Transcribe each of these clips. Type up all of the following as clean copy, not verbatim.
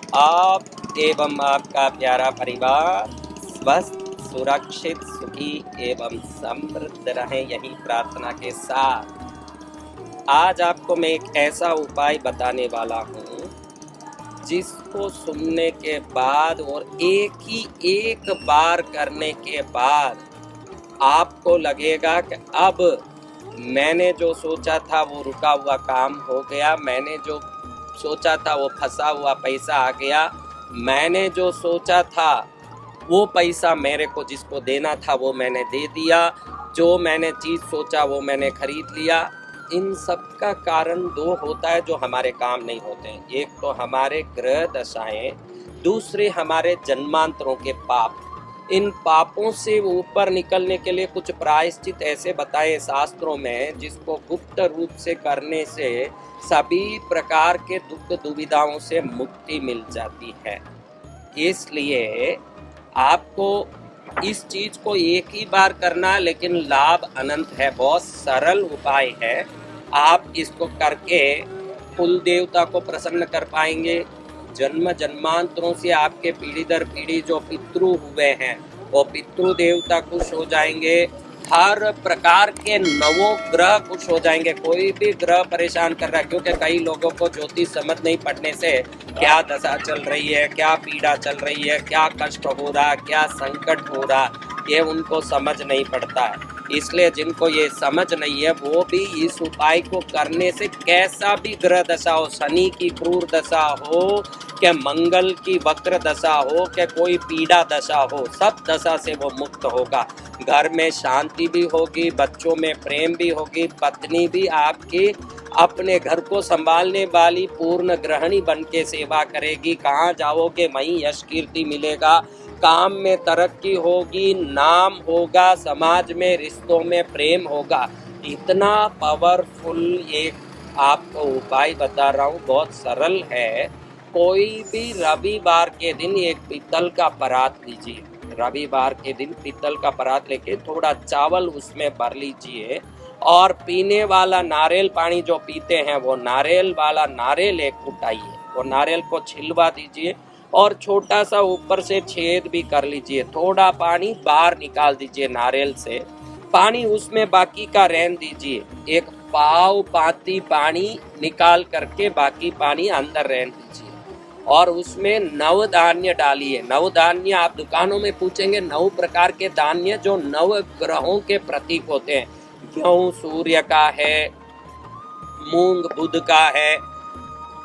आप एवं आपका प्यारा परिवार स्वस्थ, सुरक्षित, सुखी एवं समृद्ध रहें, यही प्रार्थना के साथ आज आपको मैं एक ऐसा उपाय बताने वाला हूँ जिसको सुनने के बाद और एक बार करने के बाद आपको लगेगा कि अब मैंने जो सोचा था वो रुका हुआ काम हो गया, मैंने जो सोचा था वो फंसा हुआ पैसा आ गया, मैंने जो सोचा था वो पैसा मेरे को जिसको देना था वो मैंने दे दिया, जो मैंने चीज़ सोचा वो मैंने खरीद लिया। इन सब का कारण दो होता है जो हमारे काम नहीं होते हैं। एक तो हमारे ग्रह दशाएं, दूसरे हमारे जन्मांतरों के पाप। इन पापों से ऊपर निकलने के लिए कुछ प्रायश्चित ऐसे बताए शास्त्रों में जिसको गुप्त रूप से करने से सभी प्रकार के दुख दुविधाओं से मुक्ति मिल जाती है। इसलिए आपको इस चीज को एक ही बार करना, लेकिन लाभ अनंत है। बहुत सरल उपाय है, आप इसको करके कुल देवता को प्रसन्न कर पाएंगे। जन्म जन्मांतरों से आपके पीढ़ी दर पीढ़ी जो पितृ हुए हैं वो पितृ देवता खुश हो जाएंगे। हर प्रकार के नवों ग्रह खुश हो जाएंगे। कोई भी ग्रह परेशान कर रहा है, क्योंकि कई लोगों को ज्योतिष समझ नहीं पड़ने से क्या दशा चल रही है, क्या पीड़ा चल रही है, क्या कष्ट हो रहा, क्या संकट हो रहा, ये उनको समझ नहीं पड़ता है। इसलिए जिनको ये समझ नहीं है वो भी इस उपाय को करने से कैसा भी ग्रह दशा हो, शनि की क्रूर दशा हो, क्या मंगल की वक्र दशा हो, क्या कोई पीड़ा दशा हो, सब दशा से वो मुक्त होगा। घर में शांति भी होगी, बच्चों में प्रेम भी होगी, पत्नी भी आपकी अपने घर को संभालने वाली पूर्ण गृहिणी बन के सेवा करेगी। कहाँ जाओगे वहीं यश कीर्ति मिलेगा, काम में तरक्की होगी, नाम होगा, समाज में रिश्तों में प्रेम होगा। इतना पावरफुल एक आपको उपाय बता रहा हूँ, बहुत सरल है। कोई भी रविवार के दिन एक पीतल का परात लीजिए, रविवार के दिन पीतल का परात लेके थोड़ा चावल उसमें भर लीजिए और पीने वाला नारियल पानी जो पीते हैं वो नारियल वाला नारियल एक उठाइए, वो नारियल को छिलवा दीजिए और छोटा सा ऊपर से छेद भी कर लीजिए। थोड़ा पानी बाहर निकाल दीजिए नारियल से, पानी उसमें बाकी का रहने दीजिए। एक पाव पाती पानी निकाल करके बाकी पानी अंदर रहने दीजिए और उसमें नव धान्य डालिए। नव धान्य आप दुकानों में पूछेंगे, 9 प्रकार के धान्य जो 9 ग्रहों के प्रतीक होते हैं। गेहूं सूर्य का है, मूंग बुध का है,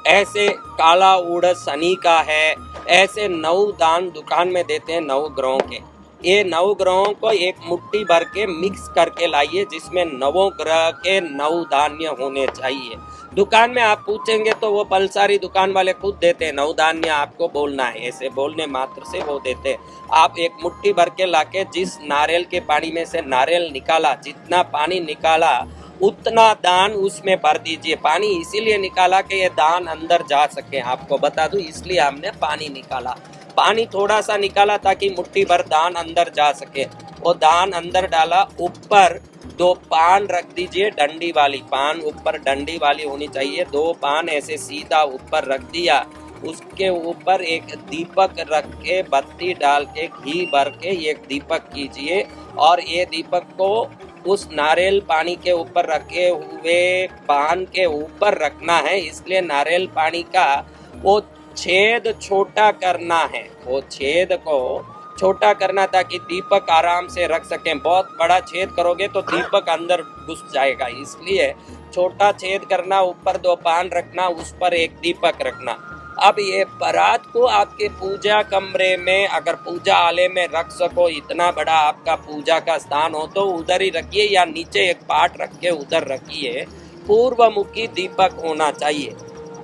ऐसे काला उड़द शनि का है, ऐसे 9 दान दुकान में देते हैं 9 ग्रहों के। ये 9 ग्रहों को एक मुट्ठी भर के मिक्स करके लाइए, जिसमें 9 ग्रह के 9 धान्य होने चाहिए। दुकान में आप पूछेंगे तो वो पलसारी दुकान वाले खुद देते हैं, 9 धान्य आपको बोलना है, ऐसे बोलने मात्र से वो देते हैं। आप एक मुट्ठी भर के लाके जिस नारियल के पानी में से नारियल निकाला, जितना पानी निकाला उतना दान उसमें भर दीजिए। पानी इसीलिए निकाला कि ये दान अंदर जा सके, आपको बता दूं, इसलिए हमने पानी निकाला। पानी थोड़ा सा निकाला ताकि मुट्ठी भर दान अंदर जा सके। वो दान अंदर डाला, ऊपर 2 पान रख दीजिए, डंडी वाली पान ऊपर डंडी वाली होनी चाहिए। 2 पान ऐसे सीधा ऊपर रख दिया, उसके ऊपर एक दीपक रख के बत्ती डाल के घी भर के एक दीपक कीजिए और ये दीपक को उस नारियल पानी के ऊपर रखे हुए पान के ऊपर रखना है। इसलिए नारियल पानी का वो छेद छोटा करना है, वो छेद को छोटा करना ताकि दीपक आराम से रख सकें। बहुत बड़ा छेद करोगे तो दीपक अंदर घुस जाएगा, इसलिए छोटा छेद करना, ऊपर 2 पान रखना, उस पर एक दीपक रखना। अब ये परात को आपके पूजा कमरे में, अगर पूजा आले में रख सको, इतना बड़ा आपका पूजा का स्थान हो तो उधर ही रखिए, या नीचे एक पाट रख के उधर रखिए। पूर्वमुखी दीपक होना चाहिए।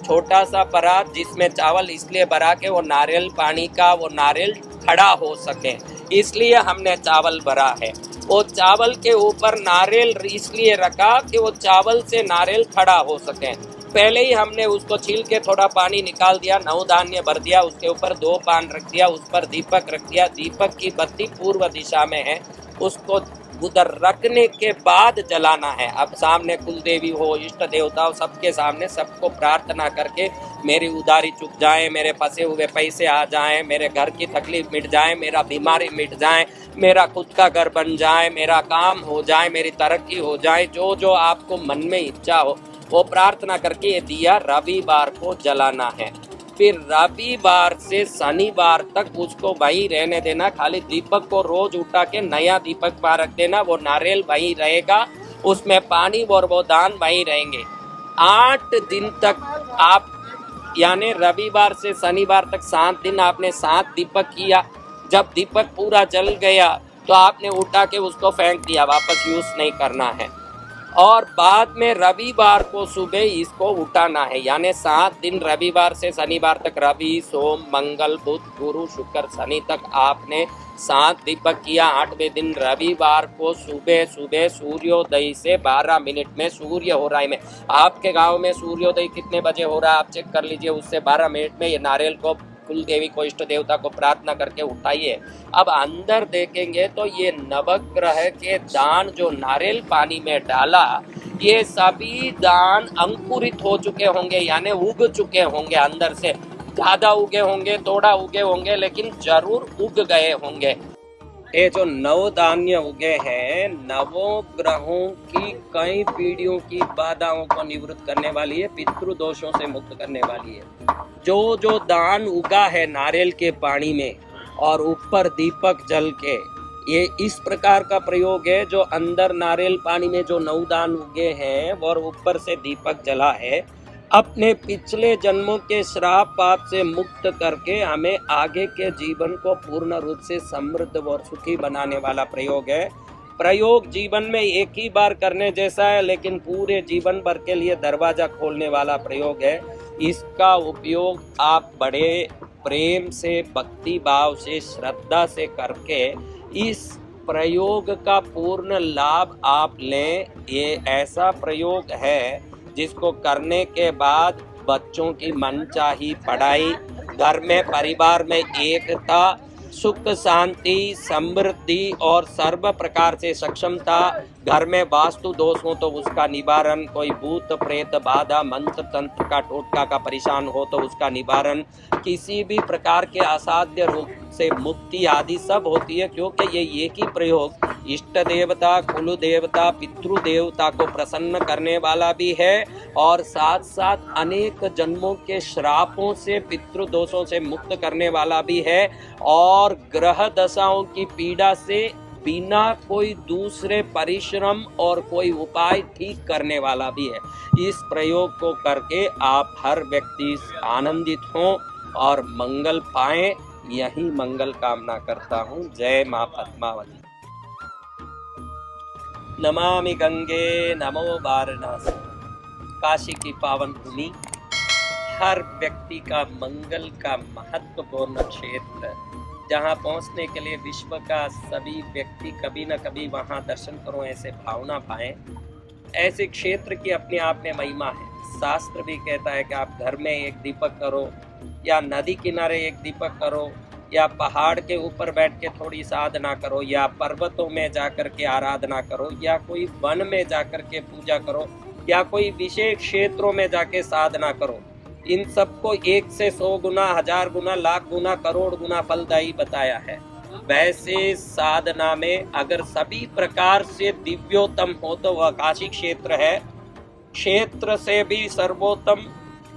छोटा सा परात जिसमें चावल इसलिए भरा के वो नारियल पानी का वो नारियल खड़ा हो सके, इसलिए हमने चावल भरा है। वो चावल के ऊपर नारियल इसलिए रखा कि वो चावल से नारियल खड़ा हो सके। पहले ही हमने उसको छील के थोड़ा पानी निकाल दिया, 9 धान्य भर दिया, उसके ऊपर 2 पान रख दिया, उस पर दीपक रख दिया। दीपक की बत्ती पूर्व दिशा में है, उसको उधर रखने के बाद जलाना है। अब सामने कुल देवी हो, इष्ट देवता हो, सबके सामने सबको प्रार्थना करके मेरी उधारी चुक जाए, मेरे फंसे हुए पैसे आ जाएं, मेरे घर की तकलीफ मिट जाए, मेरा बीमारी मिट जाए, मेरा खुद का घर बन जाए, मेरा काम हो जाए, मेरी तरक्की हो जाए, जो जो आपको मन में इच्छा हो वो प्रार्थना करके ये दिया रविवार को जलाना है। फिर रविवार से शनिवार तक उसको वही रहने देना। खाली दीपक को रोज उठा के नया दीपक पर रख देना, वो नारियल वही रहेगा, उसमें पानी और वो दान वही रहेंगे। 8 दिन तक आप, यानी रविवार से शनिवार तक 7 दिन आपने 7 दीपक किया। जब दीपक पूरा जल गया तो आपने उठा के उसको फेंक दिया, वापस यूज नहीं करना है। और बाद में रविवार को सुबह इसको उठाना है। यानी 7 दिन रविवार से शनिवार तक, रवि सोम मंगल बुध गुरु शुक्र शनि तक आपने 7 दीपक किया। 8वें दिन रविवार को सुबह सुबह सूर्योदय से 12 मिनट में, सूर्य हो रहा है में, आपके गांव में सूर्योदय कितने बजे हो रहा है आप चेक कर लीजिए, उससे 12 मिनट में ये नारियल को कुल देवी को, इष्ट देवता को प्रार्थना करके उठाइए। अब अंदर देखेंगे तो ये नवग्रह के दान जो नारियल पानी में डाला, ये सभी दान अंकुरित हो चुके होंगे, यानी उग चुके होंगे, अंदर से ज्यादा उगे होंगे, थोड़ा उगे होंगे, लेकिन जरूर उग गए होंगे। ये जो नव धान्य उगे हैं, नवों ग्रहों की कई पीढ़ियों की बाधाओं को निवृत्त करने वाली है, पितृदोषों से मुक्त करने वाली है। जो जो दान उगा है नारियल के पानी में और ऊपर दीपक जल के, ये इस प्रकार का प्रयोग है। जो अंदर नारियल पानी में जो 9 दान उगे हैं और ऊपर से दीपक जला है, अपने पिछले जन्मों के श्राप पाप से मुक्त करके हमें आगे के जीवन को पूर्ण रूप से समृद्ध और सुखी बनाने वाला प्रयोग है। प्रयोग जीवन में एक ही बार करने जैसा है, लेकिन पूरे जीवन भर के लिए दरवाजा खोलने वाला प्रयोग है। इसका उपयोग आप बड़े प्रेम से, भक्ति भाव से, श्रद्धा से करके इस प्रयोग का पूर्ण लाभ आप लें। ये ऐसा प्रयोग है जिसको करने के बाद बच्चों की मनचाही पढ़ाई, घर में परिवार में एकता, सुख शांति, समृद्धि और सर्व प्रकार से सक्षमता, घर में वास्तु दोष हो तो उसका निवारण, कोई भूत प्रेत बाधा मंत्र तंत्र का टोटका का परेशान हो तो उसका निवारण, किसी भी प्रकार के असाध्य रोग से मुक्ति आदि सब होती है। क्योंकि ये एक ही प्रयोग इष्ट देवता, कुल देवता, पितृ देवता को प्रसन्न करने वाला भी है और साथ साथ अनेक जन्मों के श्रापों से, पितृ दोषों से मुक्त करने वाला भी है और ग्रह दशाओं की पीड़ा से बिना कोई दूसरे परिश्रम और कोई उपाय ठीक करने वाला भी है। इस प्रयोग को करके आप हर व्यक्ति आनंदित हों और मंगल पाएं, यही मंगल कामना करता हूँ। जय माँ पद्मावती। नमामि गंगे नमो वाराणसी। काशी की पावन भूमि हर व्यक्ति का मंगल का महत्वपूर्ण क्षेत्र, जहाँ पहुँचने के लिए विश्व का सभी व्यक्ति कभी न कभी वहाँ दर्शन करो ऐसे भावना पाएं। ऐसे क्षेत्र की अपने आप में महिमा है। शास्त्र भी कहता है कि आप घर में एक दीपक करो, या नदी किनारे एक दीपक करो, या पहाड़ के ऊपर बैठ के थोड़ी साधना करो, या पर्वतों में जाकर के आराधना करो, या कोई वन में जाकर के पूजा करो, या कोई विशेष क्षेत्रों में जाके साधना करो। इन सबको 1 से 100 गुना, 1000 गुना, लाख गुना, करोड़ गुना फलदायी बताया है। वैसे साधना में अगर सभी प्रकार से दिव्योत्तम हो तो वह काशी क्षेत्र है। क्षेत्र से भी सर्वोत्तम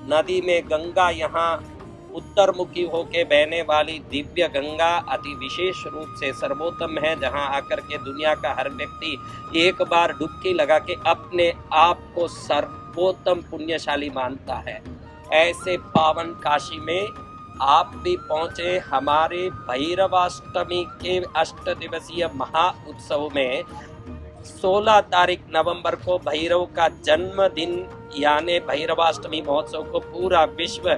नदी में गंगा, यहाँ उत्तरमुखी होके बहने वाली दिव्य गंगा अति विशेष रूप से सर्वोत्तम है, जहाँ आकर के दुनिया का हर व्यक्ति एक बार डुबकी लगा के अपने आप को सर्वोत्तम पुण्यशाली मानता है। ऐसे पावन काशी में आप भी पहुँचे। हमारे भैरवाष्टमी के 8 दिवसीय महा उत्सव में 16 तारीख नवंबर को भैरव का जन्मदिन यानी भैरवाष्टमी महोत्सव को पूरा विश्व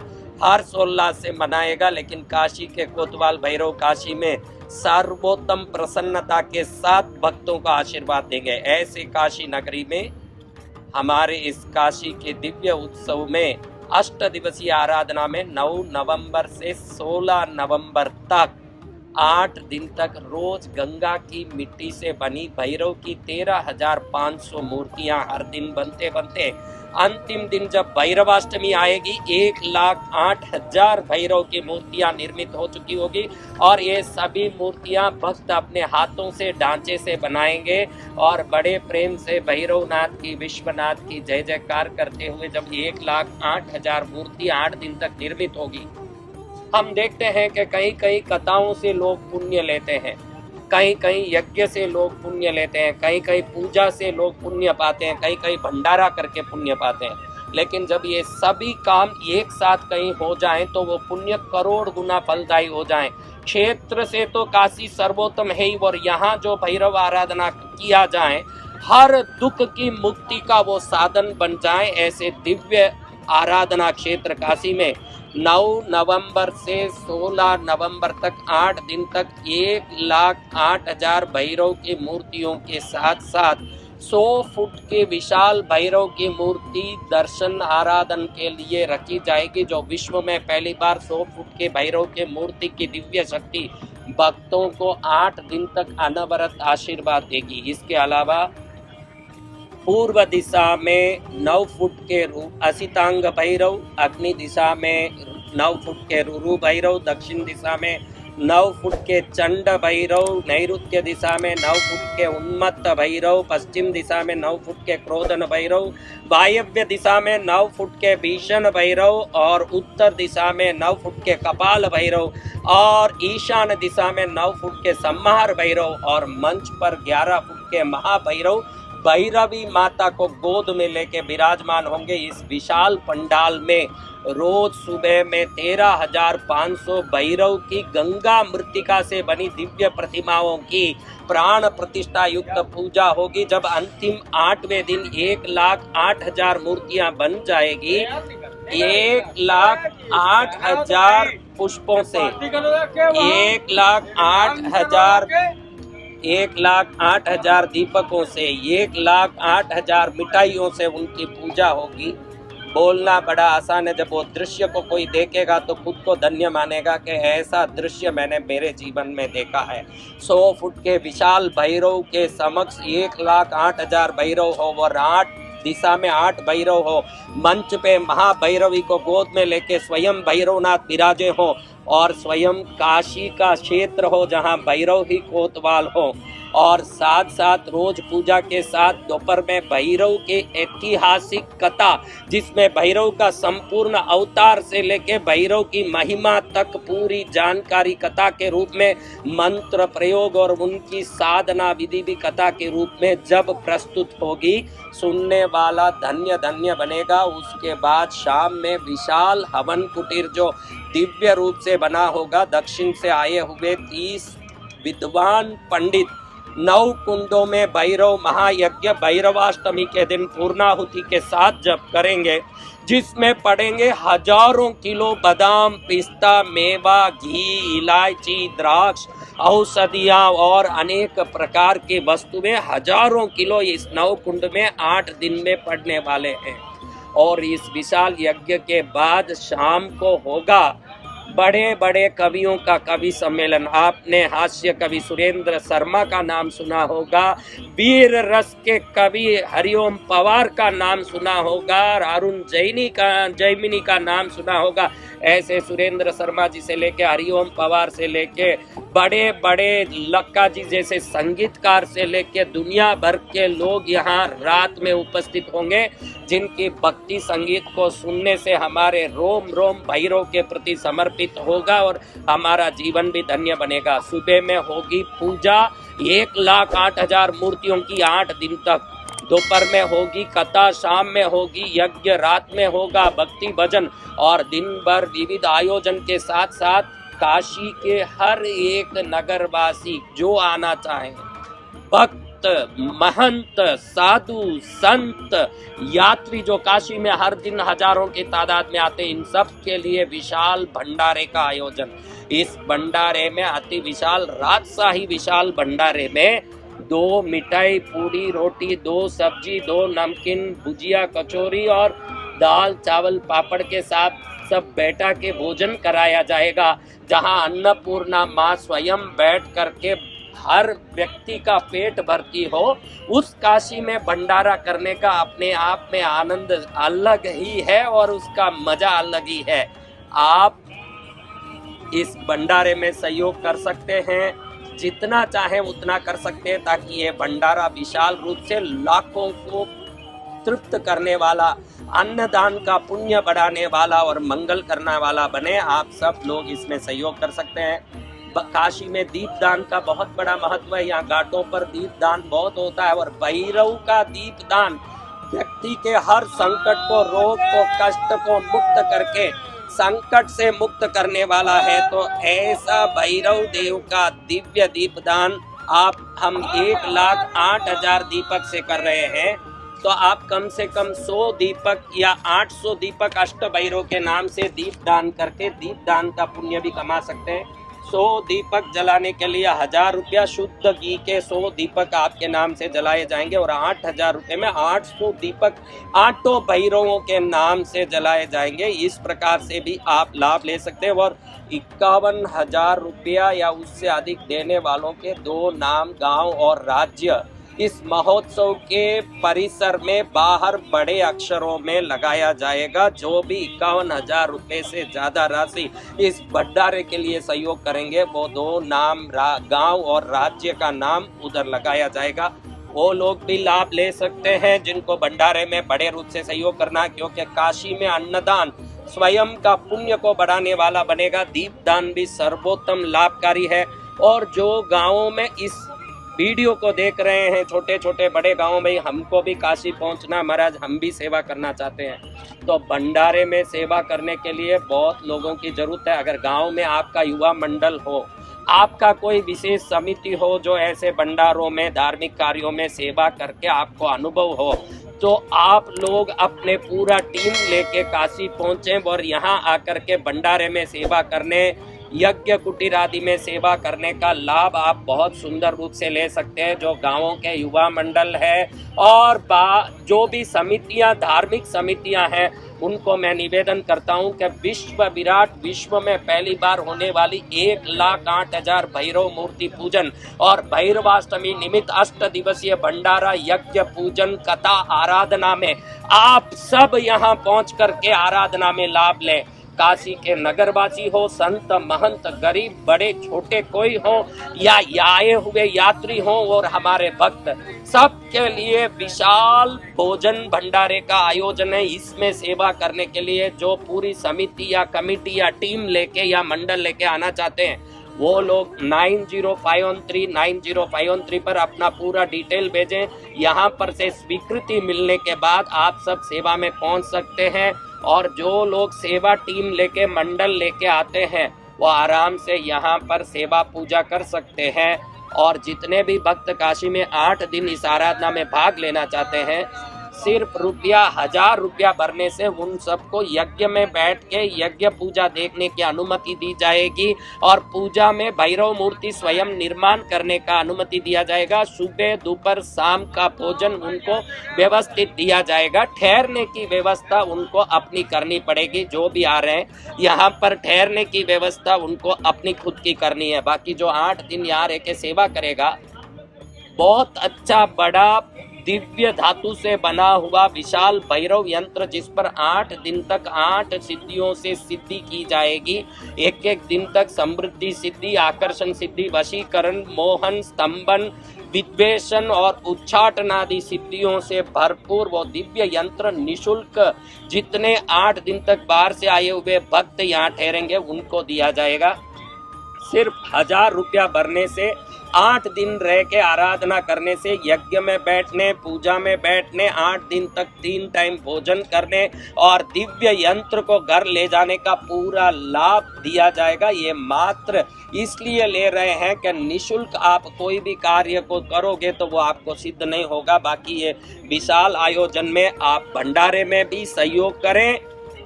हर्षोल्लास से मनाएगा। लेकिन काशी के कोतवाल भैरव काशी में सर्वोत्तम प्रसन्नता के साथ भक्तों का आशीर्वाद देंगे। ऐसे काशी नगरी में हमारे इस काशी के दिव्य उत्सव में 8 दिवसीय आराधना में 9 नवंबर से 16 नवंबर तक 8 दिन तक रोज गंगा की मिट्टी से बनी भैरव की 13,500 मूर्तियां हर दिन बनते बनते अंतिम दिन जब भैरवाष्टमी आएगी 1,08,000 भैरव की मूर्तियां निर्मित हो चुकी होगी और ये सभी मूर्तियां भक्त अपने हाथों से ढांचे से बनाएंगे और बड़े प्रेम से भैरवनाथ की विश्वनाथ की जय जयकार करते हुए जब 1,08,000 मूर्ति 8 दिन तक निर्मित होगी। हम देखते हैं कि कहीं कहीं कथाओं से लोग पुण्य लेते हैं, कहीं कहीं यज्ञ से लोग पुण्य लेते हैं, कहीं कहीं पूजा से लोग पुण्य पाते हैं, कहीं कहीं भंडारा करके पुण्य पाते हैं। लेकिन जब ये सभी काम एक साथ कहीं हो जाएं तो वो पुण्य करोड़ गुना फलदायी हो जाएं। क्षेत्र से तो काशी सर्वोत्तम है ही, और यहाँ जो भैरव आराधना किया जाए हर दुख की मुक्ति का वो साधन बन जाए। ऐसे दिव्य आराधना क्षेत्र काशी में 9 नवंबर से 16 नवंबर तक 8 दिन तक 1,08,000 भैरव की मूर्तियों के साथ साथ 100 फुट के विशाल भैरव की मूर्ति दर्शन आराधन के लिए रखी जाएगी, जो विश्व में पहली बार 100 फुट के भैरव के मूर्ति की दिव्य शक्ति भक्तों को 8 दिन तक अनवरत आशीर्वाद देगी। इसके अलावा पूर्व दिशा में 9 फुट के असितांग भैरव, अग्नि दिशा में 9 फुट के रुरु भैरव, दक्षिण दिशा में 9 फुट के चंड भैरव, नैऋत्य दिशा में 9 फुट के उन्मत्त भैरव, पश्चिम दिशा में 9 फुट के क्रोधन भैरव, वायव्य दिशा में 9 फुट के भीषण भैरव और उत्तर दिशा में 9 फुट के कपाल भैरव और ईशान दिशा में 9 फुट के संहार भैरव और मंच पर 11 फुट के महाभैरव भैरवी माता को गोद में लेके विराजमान होंगे। इस विशाल पंडाल में रोज सुबह में 13,500 भैरव की गंगा मृत्तिका से बनी दिव्य प्रतिमाओं की प्राण प्रतिष्ठा युक्त पूजा होगी। जब अंतिम 8वें दिन 1,08,000 मूर्तियां बन जाएगी, 1,08,000 पुष्पों से 1,08,000 दीपकों से 1,08,000 मिठाइयों से उनकी पूजा होगी। बोलना बड़ा आसान है, जब वो दृश्य को कोई देखेगा तो खुद को धन्य मानेगा कि ऐसा दृश्य मैंने मेरे जीवन में देखा है। 100 फुट के विशाल भैरव के समक्ष 1,08,000 भैरव हो और 8 दिशा में 8 भैरव हो, मंच पे महाभैरवी को गोद में लेके स्वयं भैरवनाथ विराजे हो और स्वयं काशी का क्षेत्र हो जहां भैरव ही कोतवाल हो और साथ साथ रोज पूजा के साथ दोपहर में भैरव के ऐतिहासिक कथा, जिसमें भैरव का संपूर्ण अवतार से लेके भैरव की महिमा तक पूरी जानकारी कथा के रूप में मंत्र प्रयोग और उनकी साधना विधि भी कथा के रूप में जब प्रस्तुत होगी, सुनने वाला धन्य धन्य बनेगा। उसके बाद शाम में विशाल हवन कुटीर जो दिव्य रूप से बना होगा, दक्षिण से आए हुए 30 विद्वान पंडित 9 कुंडों में भैरव महायज्ञ भैरवाष्टमी के दिन पूर्णाहुति के साथ जप करेंगे, जिसमें पड़ेंगे हजारों किलो बादाम, पिस्ता, मेवा, घी, इलायची, द्राक्ष, औषधियाँ और अनेक प्रकार की वस्तुएं हजारों किलो इस 9 कुंड में 8 दिन में पड़ने वाले हैं। और इस विशाल यज्ञ के बाद शाम को होगा बड़े बड़े कवियों का कवि सम्मेलन। आपने हास्य कवि सुरेंद्र शर्मा का नाम सुना होगा, वीर रस के कवि हरिओम पवार का नाम सुना होगा, अरुण जैमिनी का नाम सुना होगा। ऐसे सुरेंद्र शर्मा जी से लेके हरिओम पवार से लेके बड़े बड़े लक्का जी जैसे संगीतकार से लेके दुनिया भर के लोग यहाँ रात में उपस्थित होंगे, जिनकी भक्ति संगीत को सुनने से हमारे रोम रोम भैरव के प्रति समर्पित होगा और हमारा जीवन भी धन्य बनेगा। सुबह में होगी पूजा 1,08,000 मूर्तियों की 8 दिन तक, दोपहर में होगी कथा, शाम में होगी यज्ञ, रात में होगा भक्ति भजन और दिन भर विविध आयोजन के साथ साथ काशी के हर एक नगरवासी जो आना चाहें, भक्त, महंत, साधु, संत, यात्री जो काशी में हर दिन हजारों की तादाद में आते, इन सब के लिए विशाल भंडारे का आयोजन। इस भंडारे में अति विशाल राजशाही विशाल भंडारे में 2 मिठाई, पूरी, रोटी, 2 सब्जी, 2 नमकीन, भुजिया, कचौरी और दाल चावल पापड़ के साथ सब बैठा के भोजन कराया जाएगा, जहां अन्नपूर्णा माँ स्वयं बैठ करके हर व्यक्ति का पेट भरती हो। उस काशी में भंडारा करने का अपने आप में आनंद अलग ही है और उसका मजा अलग ही है। आप इस भंडारे में सहयोग कर सकते हैं, जितना चाहे उतना कर सकते हैं, ताकि ये भंडारा विशाल रूप से लाखों को तृप्त करने वाला, अन्नदान का पुण्य बढ़ाने वाला और मंगल करने वाला बने। आप सब लोग इसमें सहयोग कर सकते हैं। काशी में दीपदान का बहुत बड़ा महत्व है। यहाँ घाटों पर दीपदान बहुत होता है और भैरव का दीपदान व्यक्ति के हर संकट को, रोग को, कष्ट को मुक्त करके संकट से मुक्त करने वाला है। तो ऐसा भैरव देव का दिव्य दीपदान हम 1,08,000 दीपक से कर रहे हैं। तो आप कम से कम 100 दीपक या 800 दीपक अष्ट भैरव के नाम से दीपदान करके दीपदान का पुण्य भी कमा सकते हैं। 100 दीपक जलाने के लिए 1,000 रुपया शुद्ध घी के 100 दीपक आपके नाम से जलाए जाएंगे और 8,000 रुपये में 800 दीपक 8 भैरवों के नाम से जलाए जाएंगे। इस प्रकार से भी आप लाभ ले सकते हैं। और 51,000 रुपया या उससे अधिक देने वालों के 2 नाम, गांव और राज्य इस महोत्सव के परिसर में बाहर बड़े अक्षरों में लगाया जाएगा। जो भी 51,000 रुपये से ज्यादा राशि इस भंडारे के लिए सहयोग करेंगे, वो 2 नाम, गांव और राज्य का नाम उधर लगाया जाएगा। वो लोग भी लाभ ले सकते हैं जिनको भंडारे में बड़े रूप से सहयोग करना, क्योंकि काशी में अन्नदान स्वयं का पुण्य को बढ़ाने वाला बनेगा। दीपदान भी सर्वोत्तम लाभकारी है। और जो गाँवों में इस वीडियो को देख रहे हैं, छोटे छोटे बड़े गांव में, हमको भी काशी पहुंचना महाराज, हम भी सेवा करना चाहते हैं। तो भंडारे में सेवा करने के लिए बहुत लोगों की जरूरत है। अगर गांव में आपका युवा मंडल हो, आपका कोई विशेष समिति हो जो ऐसे भंडारों में, धार्मिक कार्यों में सेवा करके आपको अनुभव हो, तो आप लोग अपने पूरा टीम लेके काशी पहुंचे और यहाँ आकर के भंडारे में सेवा करने, यज्ञ कुटीर आदि में सेवा करने का लाभ आप बहुत सुंदर रूप से ले सकते हैं। जो गांवों के युवा मंडल है और जो भी समितियां, धार्मिक समितियां हैं, उनको मैं निवेदन करता हूं कि विश्व में पहली बार होने वाली 1,08,000 भैरव मूर्ति पूजन और भैरवाष्टमी निमित्त 8 दिवसीय भंडारा यज्ञ पूजन कथा आराधना में आप सब यहाँ पहुंच करके आराधना में लाभ लें। काशी के नगरवासी हो, संत महंत, गरीब बड़े छोटे कोई हो या आए हुए यात्री हो और हमारे भक्त, सबके लिए विशाल भोजन भंडारे का आयोजन है। इसमें सेवा करने के लिए जो पूरी समिति या कमेटी या टीम लेके या मंडल लेके आना चाहते हैं, वो लोग 9051390513 पर अपना पूरा डिटेल भेजें। यहाँ पर से स्वीकृति मिलने के बाद आप सब सेवा में पहुँच सकते हैं। और जो लोग सेवा टीम लेके, मंडल लेके आते हैं, वो आराम से यहाँ पर सेवा पूजा कर सकते हैं। और जितने भी भक्त काशी में 8 दिन इस आराधना में भाग लेना चाहते हैं, सिर्फ 1,000 रुपया भरने से उन सबको यज्ञ में बैठ के यज्ञ पूजा देखने की अनुमति दी जाएगी। और पूजा में भैरव मूर्ति स्वयं निर्माण करने का अनुमति दिया जाएगा। सुबह, दोपहर, शाम का भोजन उनको व्यवस्थित दिया जाएगा। ठहरने की व्यवस्था उनको अपनी करनी पड़ेगी। जो भी आ रहे हैं यहाँ पर, ठहरने की व्यवस्था उनको अपनी खुद की करनी है। बाकी जो 8 दिन यहाँ रह के सेवा करेगा, बहुत अच्छा बड़ा दिव्य धातु से बना हुआ विशाल भैरव यंत्र, जिस पर 8 दिन तक 8 सिद्धियों से सिद्धि की जाएगी। एक दिन तक समृद्धि सिद्धि, आकर्षण सिद्धि, वशीकरण, मोहन, स्तंभन, विद्वेषण और उच्चाटन आदि सिद्धियों से भरपूर वो दिव्य यंत्र निशुल्क जितने 8 दिन तक बाहर से आए हुए भक्त यहाँ ठहरेंगे उनको दिया जाएगा। सिर्फ 1,000 रुपया भरने से 8 दिन रह के आराधना करने से, यज्ञ में बैठने, पूजा में बैठने, 8 दिन तक 3 टाइम भोजन करने और दिव्य यंत्र को घर ले जाने का पूरा लाभ दिया जाएगा। ये मात्र इसलिए ले रहे हैं कि निशुल्क आप कोई भी कार्य को करोगे तो वो आपको सिद्ध नहीं होगा। बाकी ये विशाल आयोजन में आप भंडारे में भी सहयोग करें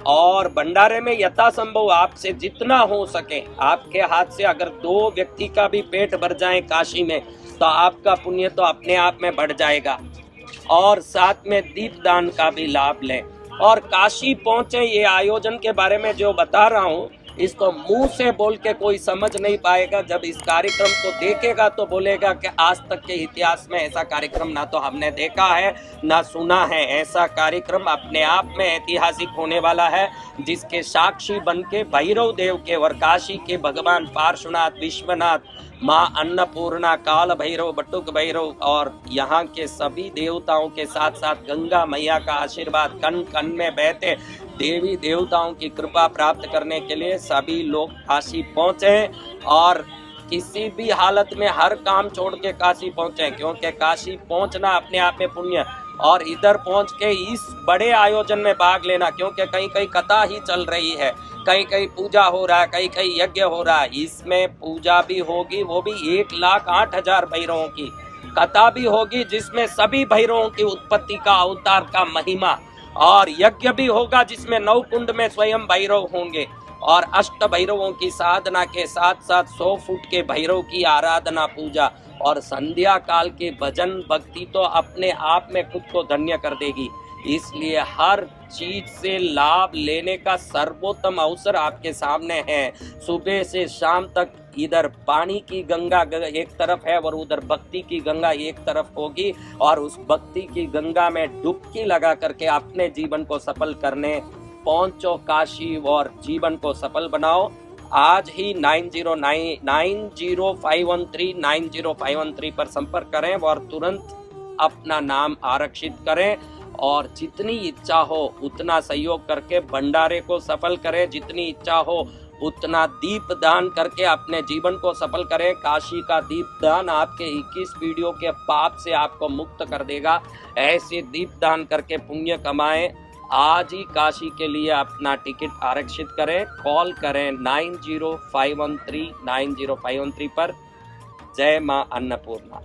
और भंडारे में यथासंभव आपसे जितना हो सके, आपके हाथ से अगर 2 व्यक्ति का भी पेट भर जाए काशी में, तो आपका पुण्य तो अपने आप में बढ़ जाएगा। और साथ में दीपदान का भी लाभ लें। और काशी पहुंचे। ये आयोजन के बारे में जो बता रहा हूँ इसको मुंह से बोल के कोई समझ नहीं पाएगा। जब इस कार्यक्रम को देखेगा तो बोलेगा कि आज तक के इतिहास में ऐसा कार्यक्रम ना तो हमने देखा है ना सुना है। ऐसा कार्यक्रम अपने आप में ऐतिहासिक होने वाला है, जिसके साक्षी बन के भैरव देव के और काशी के भगवान पार्श्वनाथ, विश्वनाथ, माँ अन्नपूर्णा, काल भैरव, बटुक भैरव और यहाँ के सभी देवताओं के साथ साथ गंगा मैया का आशीर्वाद कण कण में बहते देवी देवताओं की कृपा प्राप्त करने के लिए सभी लोग काशी पहुँचे और किसी भी हालत में हर काम छोड़ के काशी पहुँचे, क्योंकि काशी पहुँचना अपने आप में पुण्य। और इधर पहुँच के इस बड़े आयोजन में भाग लेना, क्योंकि कहीं कहीं कथा ही चल रही है, कहीं कहीं पूजा हो रहा है, कहीं कहीं यज्ञ हो रहा है। इसमें पूजा भी होगी, वो भी 1,08,000 भैरवों की। कथा भी होगी जिसमें सभी भैरवों की उत्पत्ति का, अवतार का महिमा, और यज्ञ भी होगा जिसमें 9 कुंड में स्वयं भैरव होंगे और अष्ट भैरवों की साधना के साथ साथ 100 फुट के भैरव की आराधना, पूजा और संध्या काल के भजन भक्ति तो अपने आप में खुद को धन्य कर देगी। इसलिए हर चीज से लाभ लेने का सर्वोत्तम अवसर आपके सामने है। सुबह से शाम तक इधर पानी की गंगा एक तरफ है और उधर भक्ति की गंगा एक तरफ होगी, और उस भक्ति की गंगा में डुबकी लगा करके अपने जीवन को सफल करने पहुंचो काशी और जीवन को सफल बनाओ। आज ही 90,513 पर संपर्क करें और तुरंत अपना नाम आरक्षित करें और जितनी इच्छा हो उतना सहयोग करके भंडारे को सफल करें, जितनी इच्छा हो उतना दीप दान करके अपने जीवन को सफल करें। काशी का दीप दान आपके 21 पीढ़ियों के पाप से आपको मुक्त कर देगा। ऐसे दीप दान करके पुण्य कमाएं। आज ही काशी के लिए अपना टिकट आरक्षित करें, कॉल करें 90,513 90,513 पर। जय मां अन्नपूर्णा।